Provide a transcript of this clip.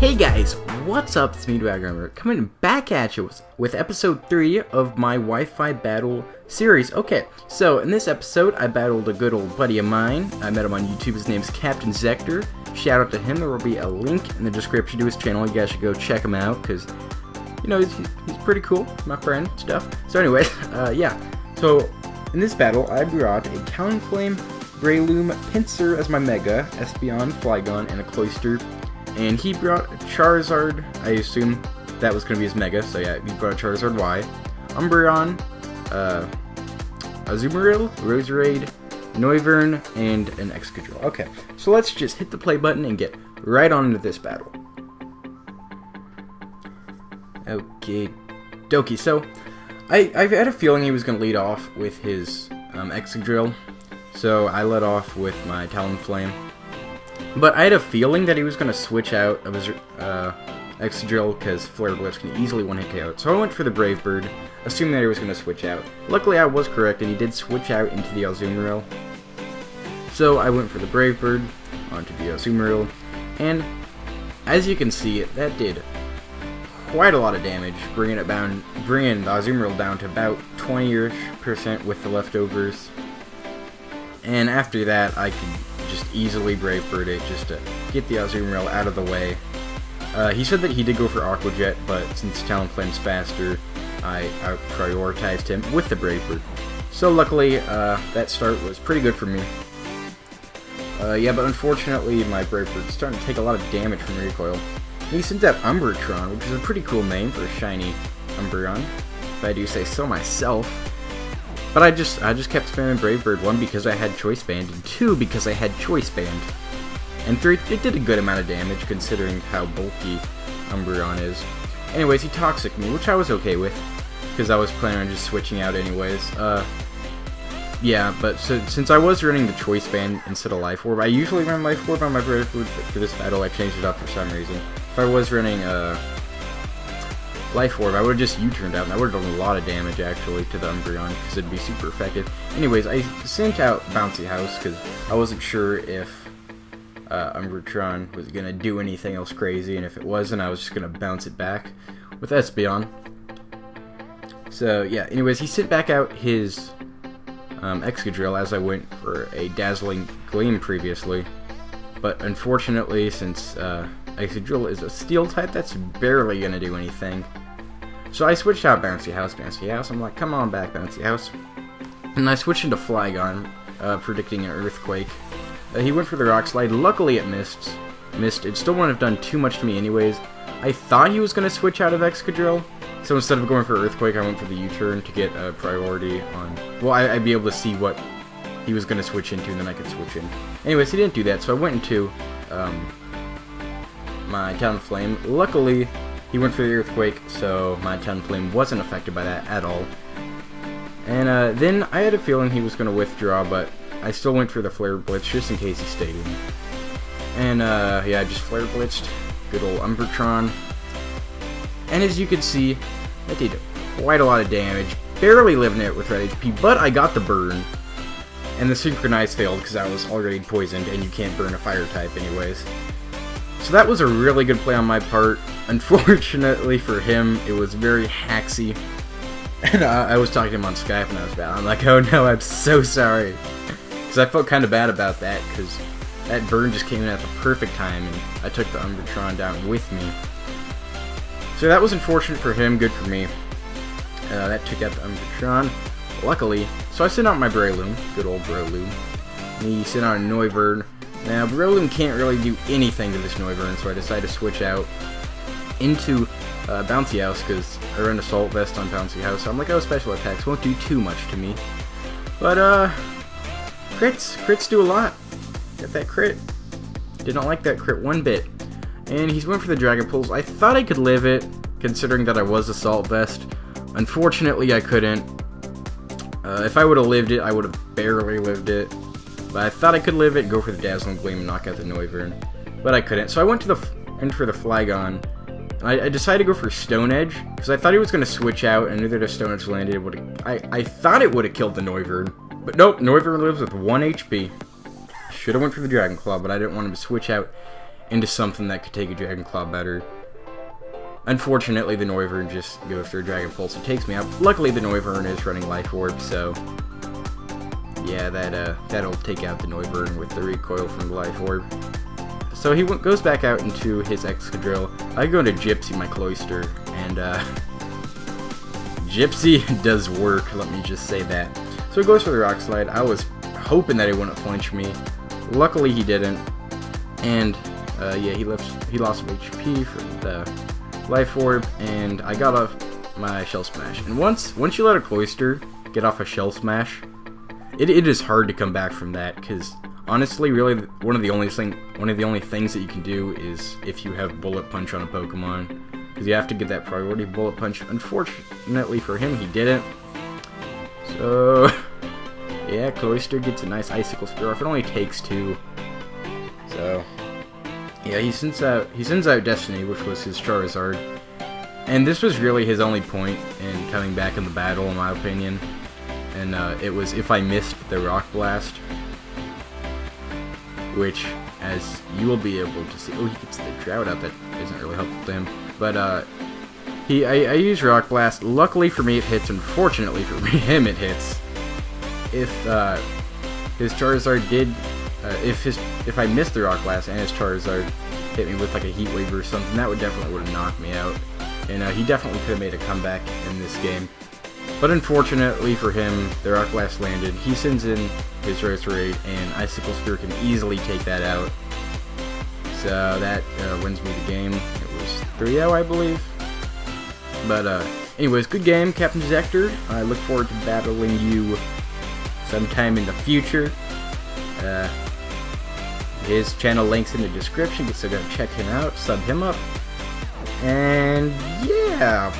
Hey guys, what's up? It's me, dabadgummybear, coming back at you with episode 3 of my Wi-Fi battle series. Okay, so in this episode, I battled a good old buddy of mine. I met him on YouTube. His name's Captain Zekter. Shout out to him. There will be a link in the description to his channel. You guys should go check him out because, you know, he's pretty cool, my friend, stuff. So anyways, yeah. So in this battle, I brought a Talonflame, Breloom, Pinsir as my Mega, Espeon, Flygon, and a Cloyster. And he brought a Charizard. I assume that was going to be his Mega, so yeah, he brought a Charizard Y. Umbreon, Azumarill, Roserade, Noivern, and an Excadrill. Okay, so let's just hit the play button and get right on into this battle. Okay, dokie. So I've had a feeling he was going to lead off with his Excadrill, so I led off with my Talonflame. But I had a feeling that he was going to switch out of his Excadrill because Flare Blitz can easily one-hit KO it. So I went for the Brave Bird, assuming that he was going to switch out. Luckily I was correct and he did switch out into the Azumarill. So I went for the Brave Bird onto the Azumarill, and as you can see, that did quite a lot of damage, bringing the Azumarill down to about 20% with the leftovers. And after that, I could just easily Brave Bird it just to get the Azumarill out of the way. He said that he did go for Aqua Jet, but since Talonflame's faster, I prioritized him with the Brave Bird. So luckily, that start was pretty good for me. Yeah, but unfortunately, my Brave Bird's starting to take a lot of damage from recoil. And he sent out Umbretron, which is a pretty cool name for a shiny Umbreon, if I do say so myself. But I just kept spamming Brave Bird, 1 because I had Choice Band, and 2 because I had Choice Band. And 3, it did a good amount of damage considering how bulky Umbreon is. Anyways, he Toxic me, which I was okay with, because I was planning on just switching out anyways. Yeah, but since I was running the Choice Band instead of Life Orb, I usually run Life Orb on my Brave Bird, but for this battle I changed it up for some reason. If I was running Life Orb, I would have just U-turned out, and I would have done a lot of damage, actually, to the Umbreon, because it'd be super effective. Anyways, I sent out Bouncy House, because I wasn't sure if Umbretron was going to do anything else crazy, and if it wasn't, I was just going to bounce it back with Espeon. So, yeah, anyways, he sent back out his Excadrill, as I went for a Dazzling Gleam previously. But unfortunately, since Excadrill is a Steel type, that's barely going to do anything. So I switched out Bouncy House. I'm like, come on back, Bouncy House. And I switched into Flygon, predicting an Earthquake. He went for the Rock Slide. Luckily it missed. It still wouldn't have done too much to me anyways. I thought he was going to switch out of Excadrill, so instead of going for Earthquake, I went for the U-turn to get a priority on... Well, I'd be able to see what he was going to switch into, and then I could switch in. Anyways, he didn't do that, so I went into my Talonflame. Luckily, he went for the Earthquake, so my Talonflame wasn't affected by that at all. And then I had a feeling he was going to withdraw, but I still went for the Flare Blitz just in case he stayed in. And yeah, I just Flare Blitzed. Good old Umbretron. And as you can see, that did quite a lot of damage. Barely living it with red HP, but I got the burn. And the Synchronize failed because I was already poisoned, and you can't burn a fire type anyways. So that was a really good play on my part. Unfortunately for him, it was very hacksy. And I was talking to him on Skype when I was battling. I'm like, oh no, I'm so sorry. Because I felt kind of bad about that, because that burn just came in at the perfect time, and I took the Umbretron down with me. So that was unfortunate for him, good for me. That took out the Umbretron, luckily. So I sent out my Breloom, good old Breloom. And he sent out a Noivern. Now, Breloom can't really do anything to this Noivern, so I decided to switch out into Bouncy House, because I run Assault Vest on Bouncy House. So I'm like, oh, special attacks won't do too much to me. But, crits do a lot. Got that crit. Did not like that crit one bit. And he's went for the Dragon Pulse. I thought I could live it, considering that I was Assault Vest. Unfortunately, I couldn't. If I would have lived it, I would have barely lived it. But I thought I could live it, go for the Dazzling Gleam, and knock out the Noivern. But I couldn't. So I went to in for the Flygon. I decided to go for Stone Edge, because I thought he was going to switch out, and either the Stone Edge landed, I thought it would have killed the Noivern. But nope, Noivern lives with 1 HP. Should have went for the Dragon Claw, but I didn't want him to switch out into something that could take a Dragon Claw better. Unfortunately, the Noivern just goes for a Dragon Pulse and takes me out. Luckily, the Noivern is running Life Orb, so yeah, that'll take out the Noivern with the recoil from the Life Orb. So he goes back out into his Excadrill. I go into Gypsy, my Cloyster, and Gypsy does work, let me just say that. So he goes for the Rock Slide. I was hoping that he wouldn't flinch me. Luckily, he didn't. And yeah, he lost some HP from the Life Orb, and I got off my Shell Smash. And once you let a Cloyster get off a Shell Smash, it is hard to come back from that, because honestly, really, one of the only things that you can do is if you have Bullet Punch on a Pokemon, because you have to get that priority Bullet Punch. Unfortunately for him, he didn't. So yeah, Cloyster gets a nice Icicle Spear off. It only takes 2. So yeah, he sends out Destiny, which was his Charizard, and this was really his only point in coming back in the battle, in my opinion. And it was if I missed the Rock Blast, which, as you will be able to see, oh, he gets the Drought out. That isn't really helpful to him. But I use Rock Blast. Luckily for me, it hits. Unfortunately for him, it hits. If his Charizard did, if I missed the Rock Blast and his Charizard hit me with like a Heat Wave or something, that would have knocked me out. And he definitely could have made a comeback in this game. But unfortunately for him, the Rock Blast landed. He sends in his Roserade, and Icicle Spear can easily take that out. So that wins me the game. It was 3-0, I believe. But anyways, good game, Captain Zekter. I look forward to battling you sometime in the future. His channel link's in the description, so go check him out, sub him up. And yeah,